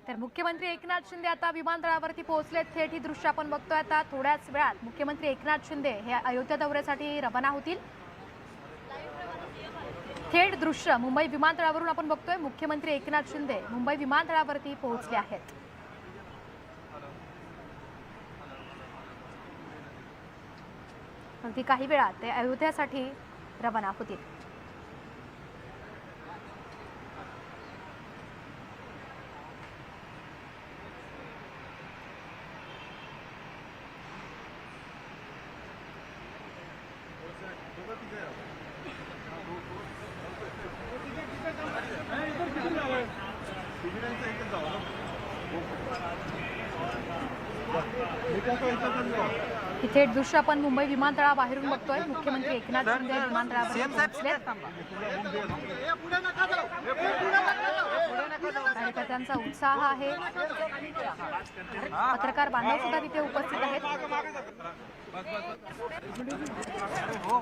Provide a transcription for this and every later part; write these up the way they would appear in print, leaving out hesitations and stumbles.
तर मुख्यमंत्री एकनाथ शिंदे आता विमानतळावरती पोहोचलेत। थेट ही दृश्य आपण बघतोय। आता थोड्याच वेळात मुख्यमंत्री एकनाथ शिंदे हे अयोध्या दौऱ्यासाठी रवाना होतील। थेट दृश्य मुंबई विमानतळावरून आपण बघतोय। मुख्यमंत्री एकनाथ शिंदे मुंबई विमानतळावरती पोहोचले आहेत। अगदी काही वेळात ते अयोध्यासाठी रवाना होतील। थेट दृश्य आपण मुंबई विमानतळाबाहेरून बघतोय। मुख्यमंत्री एकनाथ शिंदे विमानतळावर पोहोचले। कार्यकर्त्यांचा उत्साह आहे। पत्रकार बांधव सुद्धा तिथे उपस्थित आहेत।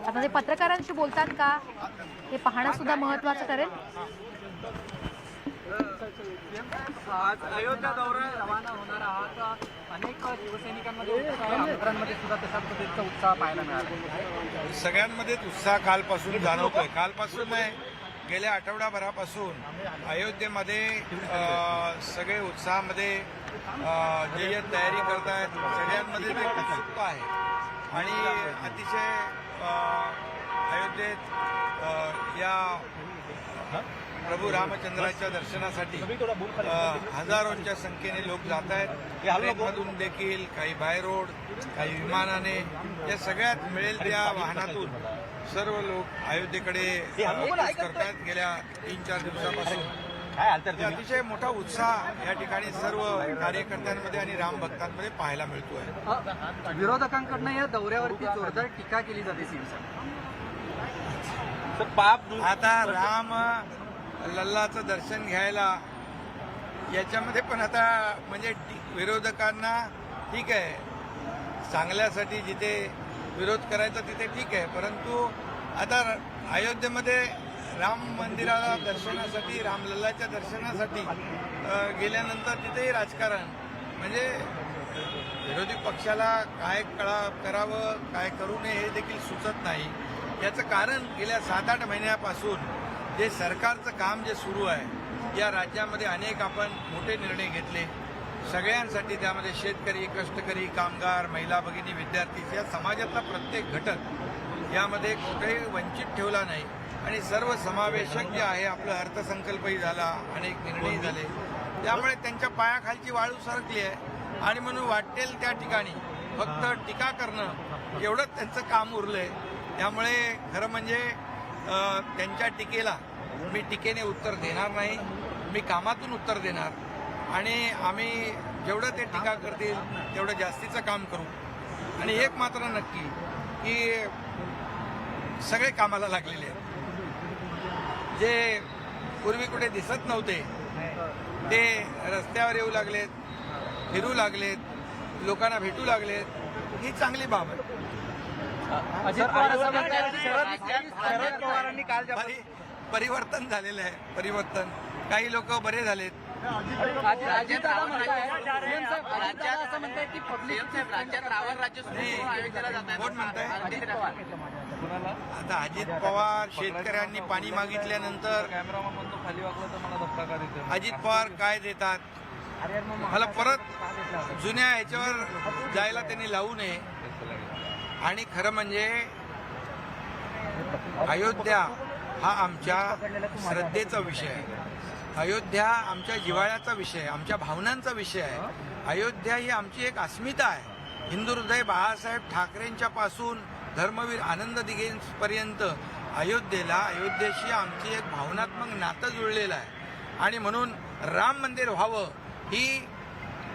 आता ते पत्रकारांशी बोलतात का हे पाहणं सुद्धा महत्त्वाचं ठरेल। आज अयोध्या दौरा रवाना होणार आहात। अनेक शिवसैनिकांमध्ये आमदारांमध्ये सुद्धा तशा पद्धतीचा उत्साह पाहायला मिळाला। सगळ्यांमध्येच उत्साह कालपासून जाणवतोय। कालपासून नाही, गेल्या आठवडाभरापासून अयोध्येमध्ये सगळे उत्साहामध्ये जे तयारी करतायत सगळ्यांमध्ये ते उत्सुकता आहे आणि अतिशय अयोध्येत या प्रभू रामचंद्राच्या दर्शनासाठी हजारोंच्या संख्येने लोक जात आहेत। ट्रेनमधून देखील, काही बाय रोड, काही विमानाने, या सगळ्यात मिळेल त्या वाहनातून सर्व लोक अयोध्येकडे करतायत। गेल्या 3-4 दिवसापासून अतिशय मोठा उत्साह या ठिकाणी सर्व कार्यकर्त्यांमध्ये आणि राम भक्तांमध्ये पाहायला मिळतोय। विरोधकांकडनं या दौऱ्यावरती जोरदार टीका केली जाते शिवसेना। आता राम लल्लाचं दर्शन घ्यायला याच्यामध्ये पण आता म्हणजे विरोधकांना ठीक आहे, चांगल्यासाठी जिथे विरोध करायचा तिथे ठीक आहे, परंतु आता अयोध्येमध्ये राम मंदिराला दर्शनासाठी, रामलल्लाच्या दर्शनासाठी गेल्यानंतर तिथेही राजकारण म्हणजे विरोधी पक्षाला काय करावं काय करू नये हे देखील सुचत नाही। याचं कारण गेल्या 7-8 महिन्यापासून जे सरकारचं काम जे सुरू आहे, या राज्यामध्ये अनेक आपण मोठे निर्णय घेतले सगळ्यांसाठी। त्यामध्ये शेतकरी, कष्टकरी, कामगार, महिला भगिनी, विद्यार्थी या समाजातला प्रत्येक घटक यामध्ये कुठेही वंचित ठेवला नाही आणि सर्व समावेशक जे आहे आपला अर्थसंकल्पही झाला, अनेक निर्णय झाले, त्यामुळे त्यांच्या पायाखालची वाळू सरकली आहे आणि म्हणून वाटेल त्या ठिकाणी फक्त टीका करणं एवढंच त्यांचं काम उरलंय। त्यामुळे खरं म्हणजे त्यांच्या टीकेला मी टीकेने उत्तर देणार नाही, मी कामातून उत्तर देणार आणि आम्ही जेवढं ते टीका करतील तेवढं जास्तीचं काम करू। आणि एक मात्र नक्की की सगळे कामाला लागलेले आहेत। जे पूर्वी कुठे दिसत नव्हते ते रस्त्यावर येऊ लागलेत, फिरू लागलेत, लोकांना भेटू लागलेत, ही चांगली बाब आहे। शरद पवारांनी काल परिवर्तन झालेलं आहे, परिवर्तन। काही लोक बरे झालेत। कोण म्हणताय? आता अजित पवार शेतकऱ्यांनी पाणी मागितल्यानंतर अजित पवार काय देतात, मला परत जुन्या ह्याच्यावर जायला त्यांनी लावू नये। आणि खरं म्हणजे अयोध्या हा आमच्या श्रद्धेचा विषय आहे, अयोध्या आमच्या जिव्हाळ्याचा विषय आहे, आमच्या भावनांचा विषय आहे। अयोध्या ही आमची एक अस्मिता आहे। हिंदू हृदय बाळासाहेब ठाकरेंच्या पासून धर्मवीर आनंद दिघेंपर्यंत अयोध्येशी आमची एक भावनात्मक नातं जुळलेलं आहे आणि म्हणून राम मंदिर व्हावं ही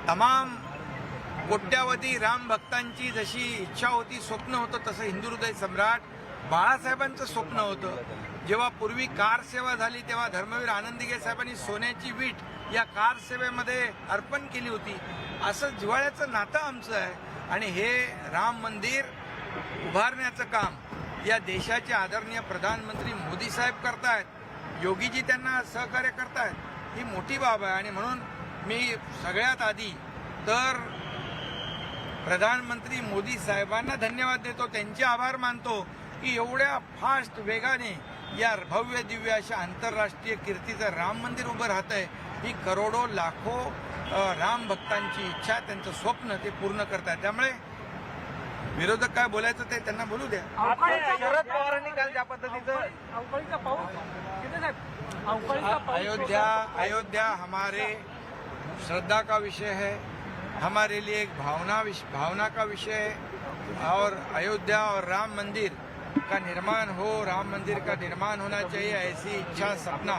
तमाम कोट्यावधी राम भक्तांची जशी इच्छा होती, स्वप्न होतं, तसं हिंदू हृदय सम्राट बाळासाहेबांचं स्वप्न होतं। जेव्हा पूर्वी कार सेवा झाली तेव्हा धर्मवीर आनंद दिघे साहेबांनी सोन्याची वीट या कार सेवेमध्ये अर्पण केली होती। असं जिव्हाळ्याचं नातं आमचं आहे आणि हे राम मंदिर उभारण्याचं काम या देशाचे आदरणीय प्रधानमंत्री मोदी साहेब करतायत, योगीजी त्यांना सहकार्य करतायत, ही मोठी बाब आहे। आणि म्हणून मी सगळ्यात आधी तर प्रधानमंत्री मोदी साहेबांना धन्यवाद देतो, त्यांचे आभार मानतो की एवढ्या फास्ट वेगाने या भव्य दिव्य अशा आंतरराष्ट्रीय कीर्तीचं राम मंदिर उभं राहत आहे. ही करोडो लाखो राम भक्तांची इच्छा, त्यांचं स्वप्न ते पूर्ण करतात. त्यामुळे विरोधक काय बोलायचं ते त्यांना बोलू द्या. शरद पवारांनी काल ज्या पद्धतीचं अवकाळीचा पाऊस किती साहेब अयोध्या हमारे श्रद्धा का विषय है, हमारे लिए एक भावना का विषय है. और अयोध्या और राम मंदिर का निर्माण हो, राम मंदिर का निर्माण होना चाहिए, ऐसी इच्छा सपना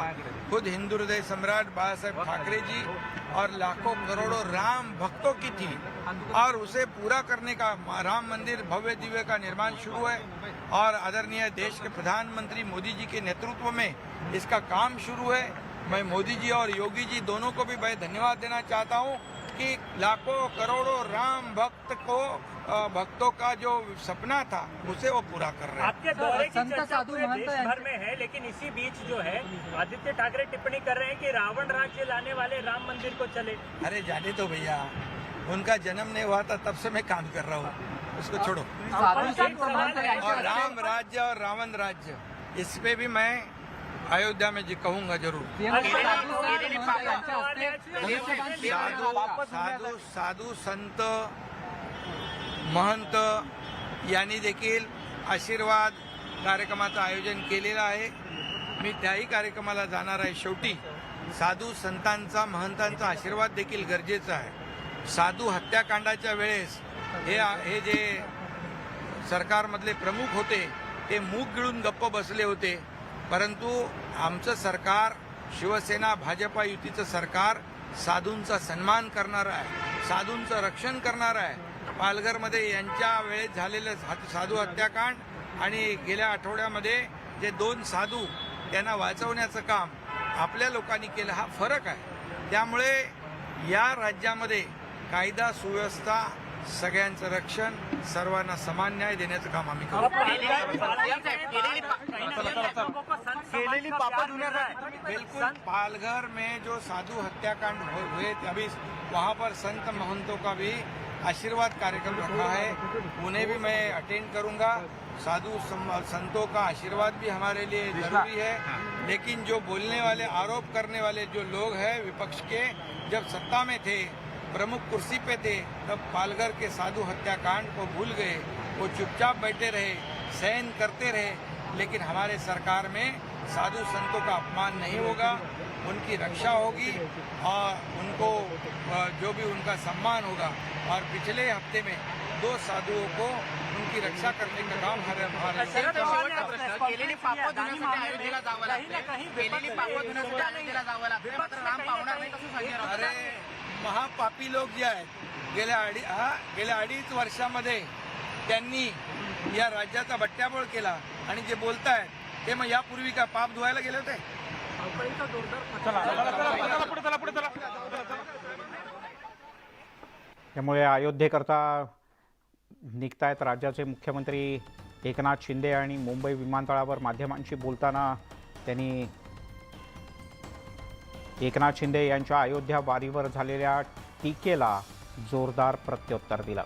खुद हिंदू हृदय सम्राट बाला साहेब ठाकरे जी और लाखों करोड़ों राम भक्तों की थी. और उसे पूरा करने का राम मंदिर भव्य दिव्य का निर्माण शुरू है और आदरणीय देश के प्रधानमंत्री मोदी जी के नेतृत्व में इसका काम शुरू है. मैं मोदी जी और योगी जी दोनों को भी मैं धन्यवाद देना चाहता हूँ कि लाखों करोड़ों राम भक्तों का जो सपना था उसे वो पूरा कर रहे हैं. आपके दौरे की चर्चा पूरे देश भर में है, लेकिन इसी बीच जो है आदित्य ठाकरे टिप्पणी कर रहे हैं कि रावण राज्य लाने वाले राम मंदिर को चले. अरे जाने तो भैया, उनका जन्म नहीं हुआ था तब से मैं काम कर रहा हूँ, उसको छोड़ो. और राम राज्य और रावण राज्य, इस पे भी मैं अयोध्या में जी कहूंगा जरूर. साधू संत महंत यांनी देखील आशीर्वाद कार्यक्रमाचं आयोजन केलेलं आहे. मी त्याही कार्यक्रमाला जाणार आहे. शेवटी साधू संतांचा महंतांचा आशीर्वाद देखील गरजेचा आहे. साधू हत्याकांडाच्या वेळेस हे जे सरकारमधले प्रमुख होते ते मूग गिळून गप्प बसले होते, परंतु आमचं सरकार, शिवसेना भाजपा युतीचं सरकार साधूंचा सन्मान करणार आहे, साधूंचं रक्षण करणार आहे. पालघरमध्ये यांच्या वेळेत झालेलं साधू हत्याकांड आणि गेल्या आठवड्यामध्ये जे 2 साधू त्यांना वाचवण्याचं काम आपल्या लोकांनी केलं, हा फरक आहे. त्यामुळे या राज्यामध्ये कायदा सुव्यवस्था, सगळ्यांचं रक्षण, सर्वांना समान न्याय देण्याचं काम आम्ही करू. बिल्कुल, पालघर में जो साधु हत्याकांड हुए अभी वहाँ पर संत महंतों का भी आशीर्वाद कार्यक्रम रखा है, उन्हें भी मैं अटेंड करूंगा. साधु संतों का आशीर्वाद भी हमारे लिए जरूरी है. लेकिन जो बोलने वाले, आरोप करने वाले जो लोग हैं विपक्ष के, जब सत्ता में थे, प्रमुख कुर्सी पे थे, तब पालघर के साधु हत्याकांड को भूल गए. वो चुपचाप बैठे रहे, सहन करते रहे. लेकिन हमारे सरकार में साधु संतों का अपमान नहीं होगा, उनकी रक्षा होगी और उनको जो भी उनका सम्मान होगा. और पिछले हफ्ते में 2 साधुओं को उनकी रक्षा करने का काम हमारे अरे महापापी लोक जे आहेत, गेल्या 2.5 वर्षामध्ये त्यांनी या राज्याचा बट्ट्याबोळ केला आणि जे बोलतायत ते मग यापूर्वी का पाप धुवायला गेले होते? त्यामुळे अयोध्येकरता निघतायत राज्याचे मुख्यमंत्री एकनाथ शिंदे आणि मुंबई विमानतळावर माध्यमांशी बोलताना त्यांनी एकनाथ शिंदे यांच्या अयोध्या वारीवर झालेल्या टीकेला जोरदार प्रत्युत्तर दिलं.